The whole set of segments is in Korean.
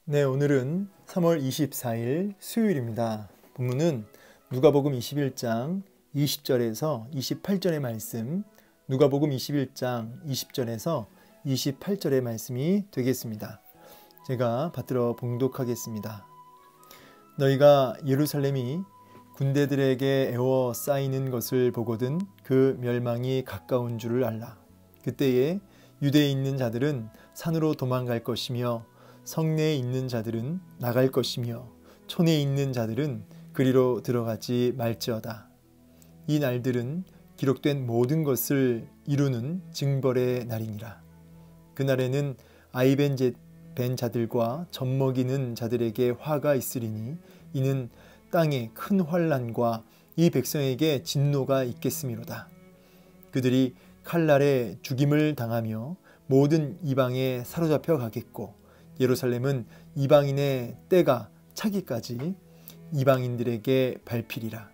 네, 오늘은 3월 24일 수요일입니다. 본문은 누가복음 21장 20절에서 28절의 말씀, 누가복음 21장 20절에서 28절의 말씀이 되겠습니다. 제가 받들어 봉독하겠습니다. 너희가 예루살렘이 군대들에게 에워싸이는 것을 보거든 그 멸망이 가까운 줄을 알라. 그때에 유대에 있는 자들은 산으로 도망갈 것이며 성내에 있는 자들은 나갈 것이며 촌에 있는 자들은 그리로 들어가지 말지어다. 이 날들은 기록된 모든 것을 이루는 징벌의 날이니라. 그날에는 아이 벤 자들과 젖먹이는 자들에게 화가 있으리니 이는 땅에 큰 환난과 이 백성에게 진노가 있겠음이로다. 그들이 칼날에 죽임을 당하며 모든 이방에 사로잡혀 가겠고 예루살렘은 이방인의 때가 차기까지 이방인들에게 밟히리라.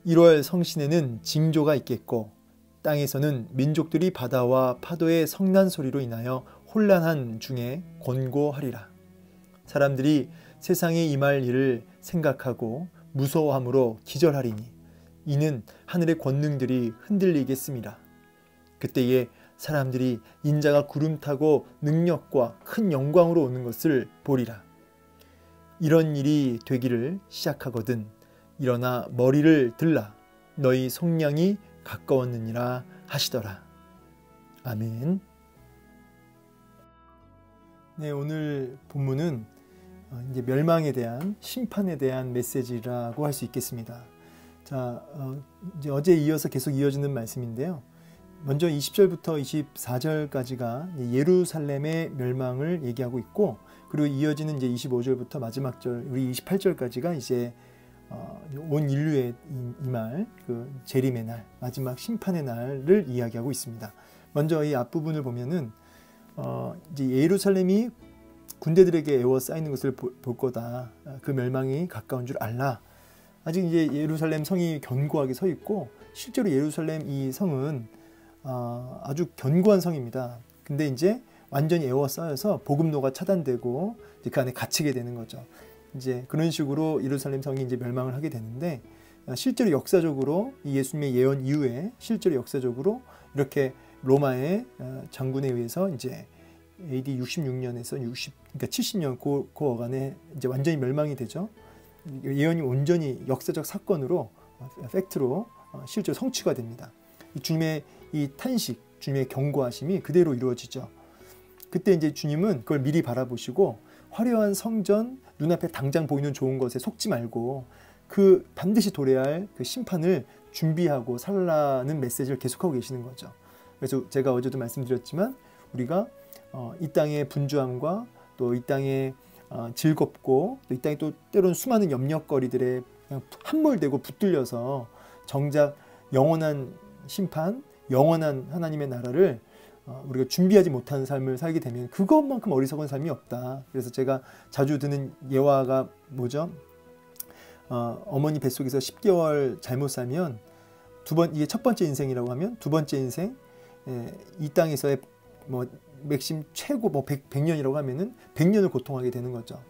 1월 성신에는 징조가 있겠고 땅에서는 민족들이 바다와 파도의 성난 소리로 인하여 혼란한 중에 곤고하리라. 사람들이 세상에 임할 일을 생각하고 무서워함으로 기절하리니 이는 하늘의 권능들이 흔들리겠음이라. 그때에 사람들이 인자가 구름 타고 능력과 큰 영광으로 오는 것을 보리라. 이런 일이 되기를 시작하거든 일어나 머리를 들라. 너희 속량이 가까웠느니라 하시더라. 아멘. 네, 오늘 본문은 이제 멸망에 대한 심판에 대한 메시지라고 할 수 있겠습니다. 자, 이제 어제 이어서 계속 이어지는 말씀인데요. 먼저 20절부터 24절까지가 예루살렘의 멸망을 얘기하고 있고, 그리고 이어지는 이제 25절부터 마지막 절, 우리 28절까지가 이제 온 인류의 임할 그 재림의 날, 마지막 심판의 날을 이야기하고 있습니다. 먼저 이 앞부분을 보면은 이제 예루살렘이 군대들에게 에워싸이는 것을 볼 거다. 그 멸망이 가까운 줄 알라. 아직 이제 예루살렘 성이 견고하게 서 있고, 실제로 예루살렘 이 성은 아주 견고한 성입니다. 근데 이제 완전히 에워싸여서 복음로가 차단되고 이제 그 안에 갇히게 되는 거죠. 이제 그런 식으로 예루살렘 성이 이제 멸망을 하게 되는데, 실제로 역사적으로 이 예수님의 예언 이후에 실제로 역사적으로 이렇게 로마의 장군에 의해서 이제 AD 66년에서 그러니까 70년 그 어간에 이제 완전히 멸망이 되죠. 예언이 온전히 역사적 사건으로 팩트로 실제로 성취가 됩니다. 주님의 이 탄식, 주님의 경고하심이 그대로 이루어지죠. 그때 이제 주님은 그걸 미리 바라보시고 화려한 성전, 눈앞에 당장 보이는 좋은 것에 속지 말고 그 반드시 도래야 할 그 심판을 준비하고 살라는 메시지를 계속하고 계시는 거죠. 그래서 제가 어제도 말씀드렸지만 우리가 이 땅의 분주함과 또 이 땅의 즐겁고 또 이 땅에 또 때로는 수많은 염려거리들에 그냥 함몰되고 붙들려서 정작 영원한 심판, 영원한 하나님의 나라를 우리가 준비하지 못한 삶을 살게 되면 그것만큼 어리석은 삶이 없다. 그래서 제가 자주 드는 예화가 뭐죠? 어머니 뱃속에서 10개월 잘못 살면 이게 첫 번째 인생이라고 하면 두 번째 인생, 이 땅에서의 뭐 맥심 최고 뭐 100년이라고 하면은 100년을 고통하게 되는 거죠.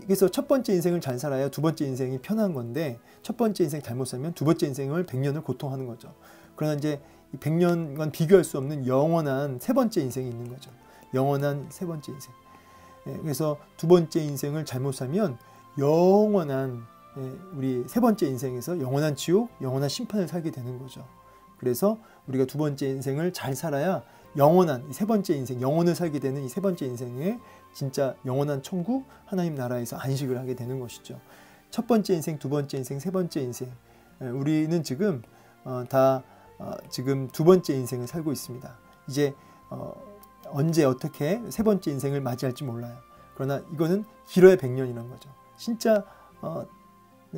그래서 첫 번째 인생을 잘 살아야 두 번째 인생이 편한 건데, 첫 번째 인생 잘못 살면 두 번째 인생을 100년을 고통하는 거죠. 그러나 이제 이 100년과는 비교할 수 없는 영원한 세 번째 인생이 있는 거죠. 영원한 세 번째 인생. 그래서 두 번째 인생을 잘못 살면 영원한 우리 세 번째 인생에서 영원한 지옥, 영원한 심판을 살게 되는 거죠. 그래서 우리가 두 번째 인생을 잘 살아야 영원한 세 번째 인생, 영혼을 살게 되는 이 세 번째 인생에 진짜 영원한 천국, 하나님 나라에서 안식을 하게 되는 것이죠. 첫 번째 인생, 두 번째 인생, 세 번째 인생. 우리는 지금 지금 두 번째 인생을 살고 있습니다. 이제 언제 어떻게 세 번째 인생을 맞이할지 몰라요. 그러나 이거는 길어야 100년이라는 거죠. 진짜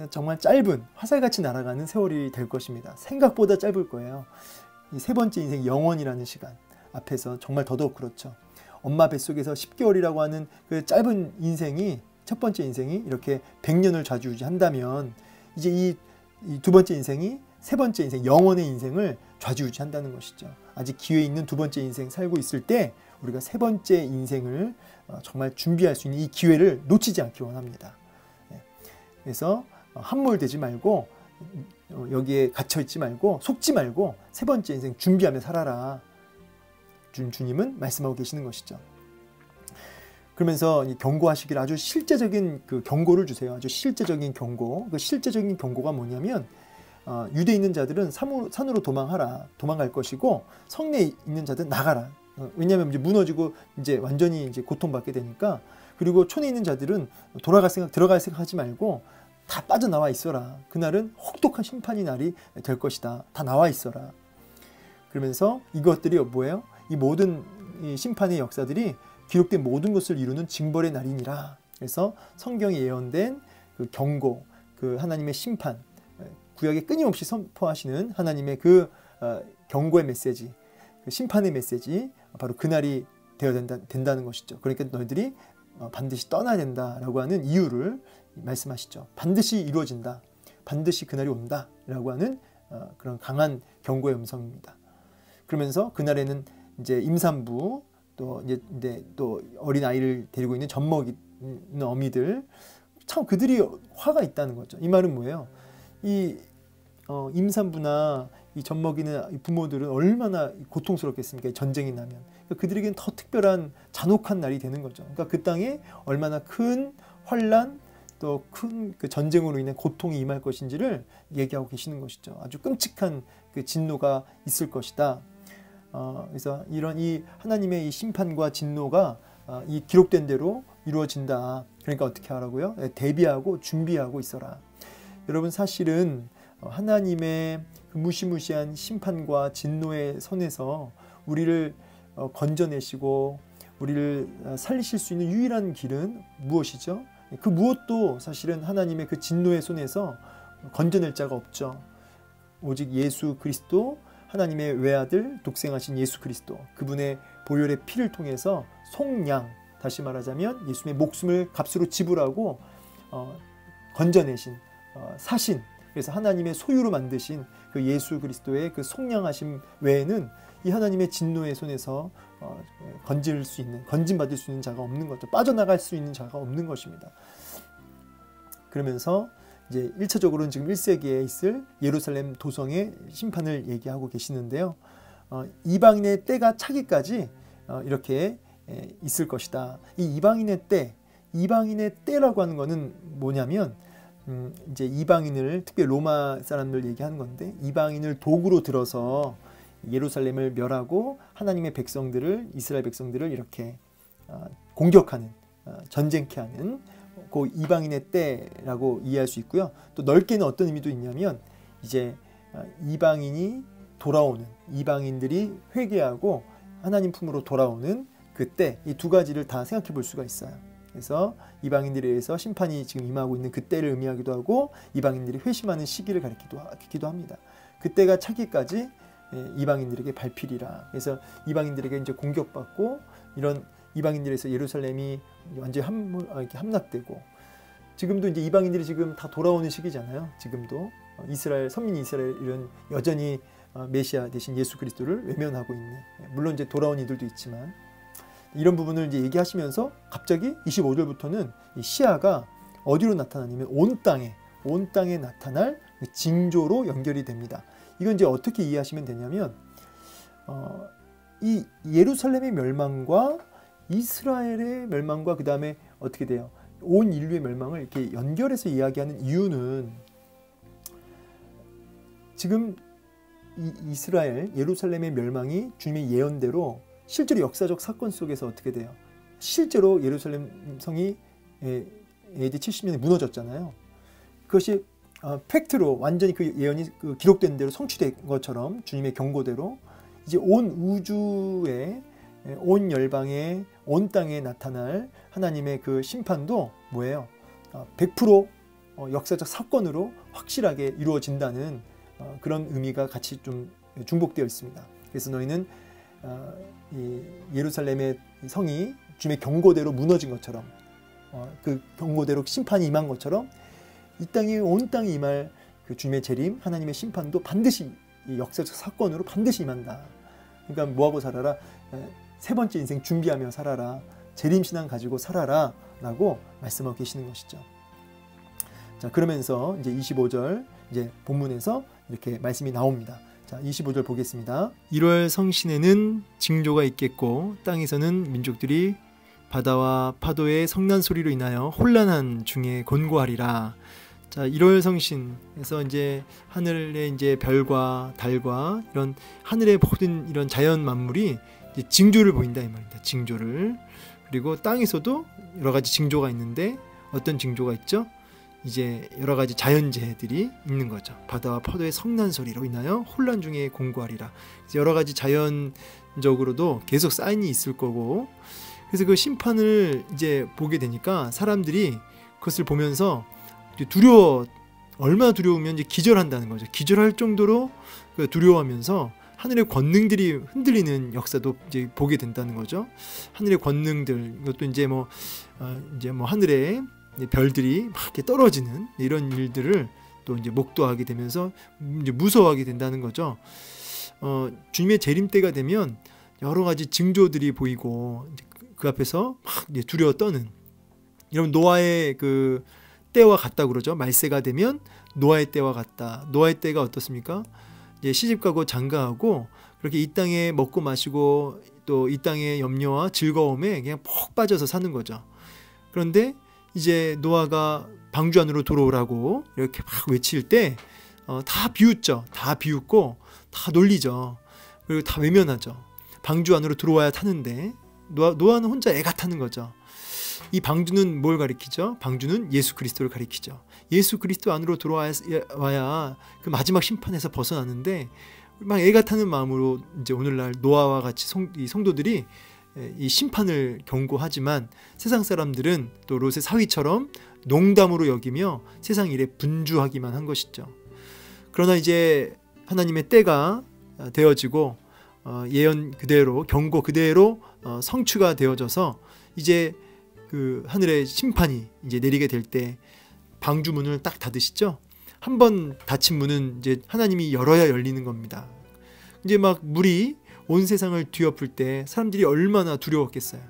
정말 짧은 화살같이 날아가는 세월이 될 것입니다. 생각보다 짧을 거예요. 이 세 번째 인생, 영원이라는 시간 앞에서 정말 더더욱 그렇죠. 엄마 뱃속에서 10개월이라고 하는 그 짧은 인생이, 첫 번째 인생이 이렇게 100년을 좌지우지한다면 이제 이 두 번째 인생이 세 번째 인생, 영원의 인생을 좌지우지한다는 것이죠. 아직 기회 있는 두 번째 인생 살고 있을 때 우리가 세 번째 인생을 정말 준비할 수 있는 이 기회를 놓치지 않기 원합니다. 그래서 함몰되지 말고 여기에 갇혀있지 말고 속지 말고 세 번째 인생 준비하며 살아라. 주님은 말씀하고 계시는 것이죠. 그러면서 경고하시길 아주 실제적인 그 경고를 주세요. 아주 실제적인 경고. 그 실제적인 경고가 뭐냐면 유대에 있는 자들은 산으로 도망하라. 도망갈 것이고 성내에 있는 자들은 나가라. 왜냐하면 이제 무너지고 이제 완전히 이제 고통받게 되니까. 그리고 촌에 있는 자들은 들어갈 생각 하지 말고 다 빠져나와 있어라. 그날은 혹독한 심판이 날이 될 것이다. 다 나와 있어라. 그러면서 이것들이 뭐예요? 이 모든 이 심판의 역사들이 기록된 모든 것을 이루는 징벌의 날이니라. 그래서 성경에 예언된 그 경고, 그 하나님의 심판, 구약에 끊임없이 선포하시는 하나님의 그 경고의 메시지, 그 심판의 메시지, 바로 그날이 되어야 된다는 것이죠. 그러니까 너희들이 반드시 떠나야 된다라고 하는 이유를 말씀하시죠. 반드시 이루어진다. 반드시 그날이 온다라고 하는 그런 강한 경고의 음성입니다. 그러면서 그날에는 이제 임산부 또 어린 아이를 데리고 있는 젖먹이는 어미들, 참 그들이 화가 있다는 거죠. 이 말은 뭐예요? 이 임산부나 이 젖먹이는 부모들은 얼마나 고통스럽겠습니까? 전쟁이 나면. 그러니까 그들에게는 더 특별한 잔혹한 날이 되는 거죠. 그러니까 그 땅에 얼마나 큰 환란 또 큰 그 전쟁으로 인한 고통이 임할 것인지를 얘기하고 계시는 것이죠. 아주 끔찍한 그 진노가 있을 것이다. 그래서 이런 이 하나님의 이 심판과 진노가 이 기록된 대로 이루어진다. 그러니까 어떻게 하라고요? 대비하고 준비하고 있어라. 여러분, 사실은 하나님의 그 무시무시한 심판과 진노의 손에서 우리를 건져내시고 우리를 살리실 수 있는 유일한 길은 무엇이죠? 그 무엇도 사실은 하나님의 그 진노의 손에서 건져낼 자가 없죠. 오직 예수 그리스도, 하나님의 외아들 독생하신 예수 그리스도, 그분의 보혈의 피를 통해서 속량, 다시 말하자면 예수님의 목숨을 값으로 지불하고 건져내신 사신, 그래서 하나님의 소유로 만드신 그 예수 그리스도의 그 속량하심 외에는 이 하나님의 진노의 손에서 건짐받을 수 있는 자가 없는 거죠. 빠져나갈 수 있는 자가 없는 것입니다. 그러면서 이제 1차적으로는 지금 1세기에 있을 예루살렘 도성의 심판을 얘기하고 계시는데요. 이방인의 때가 차기까지 이렇게 있을 것이다. 이 이방인의 때라고 하는 것은 뭐냐면 이제 이방인을, 특히 로마 사람들 얘기하는 건데, 이방인을 도구로 들어서 예루살렘을 멸하고 하나님의 백성들을, 이스라엘 백성들을 이렇게 공격하는, 전쟁케 하는 그 이방인의 때라고 이해할 수 있고요. 또 넓게는 어떤 의미도 있냐면 이제 이방인이 돌아오는, 이방인들이 회개하고 하나님 품으로 돌아오는 그때, 이 두 가지를 다 생각해 볼 수가 있어요. 그래서 이방인들에 의해서 심판이 지금 임하고 있는 그때를 의미하기도 하고 이방인들이 회심하는 시기를 가리키기도 합니다. 그때가 차기까지 이방인들에게 발필이라. 그래서 이방인들에게 이제 공격받고 이런 이방인들에서 예루살렘이 완전히 함락되고, 지금도 이제 이방인들이 지금 다 돌아오는 시기잖아요. 지금도 선민 이스라엘은 여전히 메시아 대신 예수 그리스도를 외면하고 있는, 물론 이제 돌아온 이들도 있지만, 이런 부분을 이제 얘기하시면서 갑자기 25절부터는 이 시야가 어디로 나타나냐면 온 땅에 나타날 징조로 연결이 됩니다. 이건 이제 어떻게 이해하시면 되냐면 이 예루살렘의 멸망과 이스라엘의 멸망과 그 다음에 어떻게 돼요? 온 인류의 멸망을 이렇게 연결해서 이야기하는 이유는, 지금 이스라엘, 예루살렘의 멸망이 주님의 예언대로 실제로 역사적 사건 속에서 어떻게 돼요? 실제로 예루살렘 성이 AD 70년에 무너졌잖아요. 그것이 팩트로 완전히 그 예언이 기록된 대로 성취된 것처럼, 주님의 경고대로 이제 온 우주에, 온 열방에, 온 땅에 나타날 하나님의 그 심판도 뭐예요? 100% 역사적 사건으로 확실하게 이루어진다는 그런 의미가 같이 좀 중복되어 있습니다. 그래서 너희는 이 예루살렘의 성이 주님의 경고대로 무너진 것처럼, 그 경고대로 심판이 임한 것처럼 이 땅이, 온 땅이 임할 그 주님의 재림, 하나님의 심판도 반드시 이 역사적 사건으로 반드시 임한다. 그러니까 뭐하고 살아라? 세 번째 인생 준비하며 살아라. 재림신앙 가지고 살아라 라고 말씀하고 계시는 것이죠. 자, 그러면서 이제 25절 이제 본문에서 이렇게 말씀이 나옵니다. 자, 25절 보겠습니다. 1월 성신에는 징조가 있겠고 땅에서는 민족들이 바다와 파도의 성난 소리로 인하여 혼란한 중에 곤고하리라. 자, 1월 성신에서 이제 하늘의 이제 별과 달과 이런 하늘의 모든 이런 자연 만물이 이제 징조를 보인다 이 말입니다. 징조를. 그리고 땅에서도 여러 가지 징조가 있는데 어떤 징조가 있죠? 이제 여러 가지 자연재해들이 있는 거죠. 바다와 파도의 성난 소리로 인하여 혼란 중에 공고하리라. 여러 가지 자연적으로도 계속 사인이 있을 거고, 그래서 그 심판을 이제 보게 되니까 사람들이 그것을 보면서 얼마나 두려우면 이제 기절한다는 거죠. 기절할 정도로 두려워하면서 하늘의 권능들이 흔들리는 역사도 이제 보게 된다는 거죠. 하늘의 권능들, 이것도 이제 뭐 하늘의 별들이 막 이렇게 떨어지는 이런 일들을 또 이제 목도하게 되면서 이제 무서워하게 된다는 거죠. 주님의 재림 때가 되면 여러 가지 징조들이 보이고 그 앞에서 막 이제 두려워 떠는, 이런 노아의 그 때와 같다 그러죠. 말세가 되면 노아의 때와 같다. 노아의 때가 어떻습니까? 이제 시집가고 장가하고 그렇게 이 땅에 먹고 마시고 또 이 땅의 염려와 즐거움에 그냥 푹 빠져서 사는 거죠. 그런데 이제 노아가 방주 안으로 들어오라고 이렇게 막 외칠 때 다 비웃죠. 다 비웃고 다 놀리죠. 그리고 다 외면하죠. 방주 안으로 들어와야 타는데 노아는 혼자 애가 타는 거죠. 이 방주는 뭘 가리키죠? 방주는 예수 그리스도를 가리키죠. 예수 그리스도 안으로 들어와야 그 마지막 심판에서 벗어나는데 막 애가 타는 마음으로 이제 오늘날 노아와 같이 이 성도들이 이 심판을 경고하지만 세상 사람들은 또 롯의 사위처럼 농담으로 여기며 세상 일에 분주하기만 한 것이죠. 그러나 이제 하나님의 때가 되어지고 예언 그대로 경고 그대로 성취가 되어져서 이제 그 하늘의 심판이 이제 내리게 될 때 방주 문을 딱 닫으시죠. 한 번 닫힌 문은 이제 하나님이 열어야 열리는 겁니다. 이제 막 물이 온 세상을 뒤엎을 때 사람들이 얼마나 두려웠겠어요.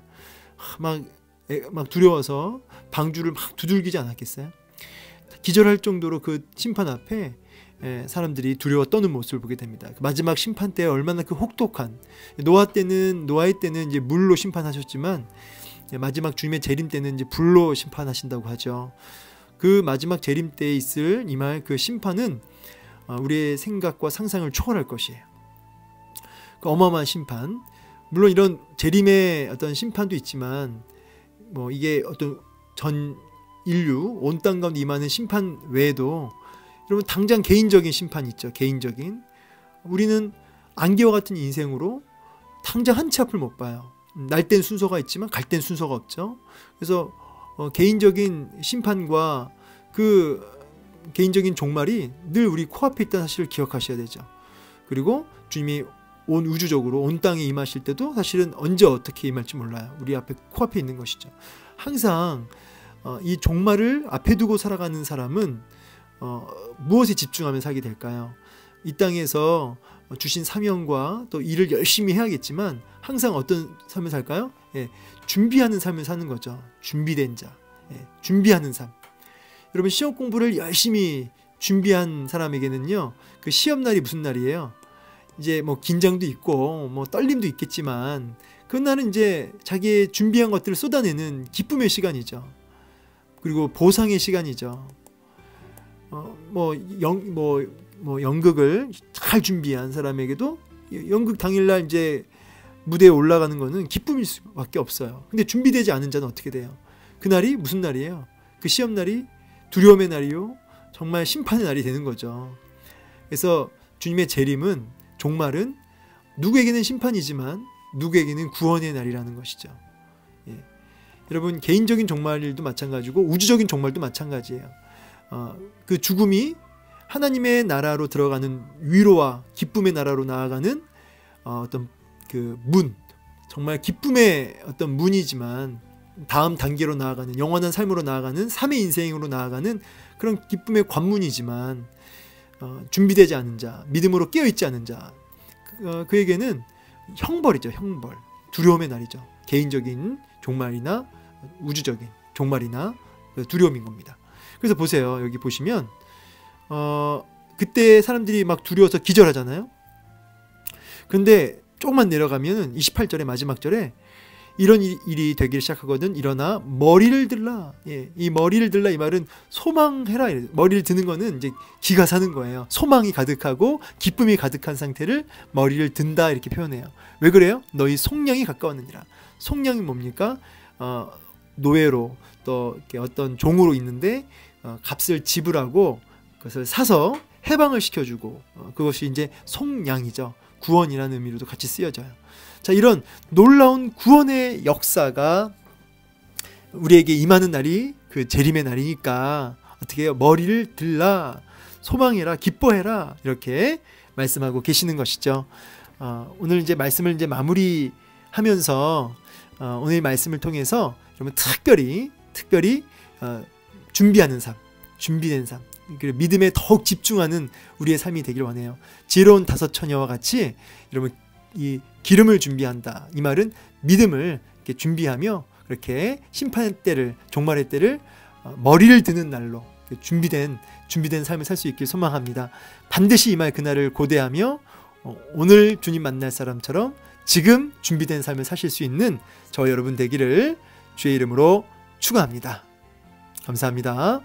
막 두려워서 방주를 막 두들기지 않았겠어요. 기절할 정도로 그 심판 앞에 사람들이 두려워 떠는 모습을 보게 됩니다. 마지막 심판 때 얼마나 그 혹독한, 노아의 때는 이제 물로 심판하셨지만 마지막 주님의 재림 때는 이제 불로 심판하신다고 하죠. 그 마지막 재림 때에 있을 이말 그 심판은 우리의 생각과 상상을 초월할 것이에요. 그 어마어마한 심판. 물론 이런 재림의 어떤 심판도 있지만 뭐 이게 어떤 전 인류 온 땅 가운데 임하는 심판 외에도 여러분 당장 개인적인 심판이 있죠. 개인적인. 우리는 안개와 같은 인생으로 당장 한 치 앞을 못 봐요. 날 땐 순서가 있지만 갈 땐 순서가 없죠. 그래서 개인적인 심판과 그 개인적인 종말이 늘 우리 코앞에 있다는 사실을 기억하셔야 되죠. 그리고 주님이 온 우주적으로 온 땅에 임하실 때도 사실은 언제 어떻게 임할지 몰라요. 우리 앞에 코앞에 있는 것이죠. 항상 이 종말을 앞에 두고 살아가는 사람은 무엇에 집중하면 살게 될까요? 이 땅에서 주신 사명과 또 일을 열심히 해야겠지만 항상 어떤 삶을 살까요? 준비하는 삶을 사는 거죠. 준비된 자, 준비하는 삶. 여러분 시험 공부를 열심히 준비한 사람에게는요, 그 시험날이 무슨 날이에요? 이제 뭐 긴장도 있고 뭐 떨림도 있겠지만 그날은 이제 자기의 준비한 것들을 쏟아내는 기쁨의 시간이죠. 그리고 보상의 시간이죠. 연극을 잘 준비한 사람에게도 연극 당일날 이제 무대에 올라가는 거는 기쁨일 수밖에 없어요. 근데 준비되지 않은 자는 어떻게 돼요? 그날이 무슨 날이에요? 그 시험날이 두려움의 날이요, 정말 심판의 날이 되는 거죠. 그래서 주님의 재림은, 종말은 누구에게는 심판이지만 누구에게는 구원의 날이라는 것이죠. 여러분 개인적인 종말도 마찬가지고 우주적인 종말도 마찬가지예요. 그 죽음이 하나님의 나라로 들어가는 위로와 기쁨의 나라로 나아가는 어떤 그 문, 정말 기쁨의 어떤 문이지만 다음 단계로 나아가는 영원한 삶으로 나아가는 삶의 인생으로 나아가는 그런 기쁨의 관문이지만 준비되지 않은 자, 믿음으로 깨어있지 않은 자, 그에게는 형벌이죠. 형벌, 두려움의 날이죠. 개인적인 종말이나 우주적인 종말이나 두려움인 겁니다. 그래서 보세요. 여기 보시면 그때 사람들이 막 두려워서 기절하잖아요. 근데 조금만 내려가면 28절의 마지막 절에 이런 일이 되기 시작하거든. 일어나 머리를 들라. 예, 이 머리를 들라 이 말은 소망해라. 머리를 드는 거는 이제 기가 사는 거예요. 소망이 가득하고 기쁨이 가득한 상태를 머리를 든다 이렇게 표현해요. 왜 그래요? 너희 속량이 가까웠느니라. 속량이 뭡니까? 노예로 또 이렇게 어떤 종으로 있는데 값을 지불하고 그것을 사서 해방을 시켜주고 그것이 이제 속량이죠. 구원이라는 의미로도 같이 쓰여져요. 자, 이런 놀라운 구원의 역사가 우리에게 임하는 날이 그 재림의 날이니까 어떻게 해요? 머리를 들라, 소망해라, 기뻐해라 이렇게 말씀하고 계시는 것이죠. 오늘 이제 말씀을 이제 마무리하면서 오늘 말씀을 통해서 여러분 특별히 준비하는 삶, 준비된 삶, 그리고 믿음에 더욱 집중하는 우리의 삶이 되길 원해요. 지혜로운 다섯 처녀와 같이 여러분 이 기름을 준비한다. 이 말은 믿음을 이렇게 준비하며 그렇게 심판의 때를, 종말의 때를 머리를 드는 날로 준비된 삶을 살 수 있길 소망합니다. 반드시 임할 그날을 고대하며 오늘 주님 만날 사람처럼 지금 준비된 삶을 사실 수 있는 저와 여러분 되기를 주의 이름으로 축원합니다. 감사합니다.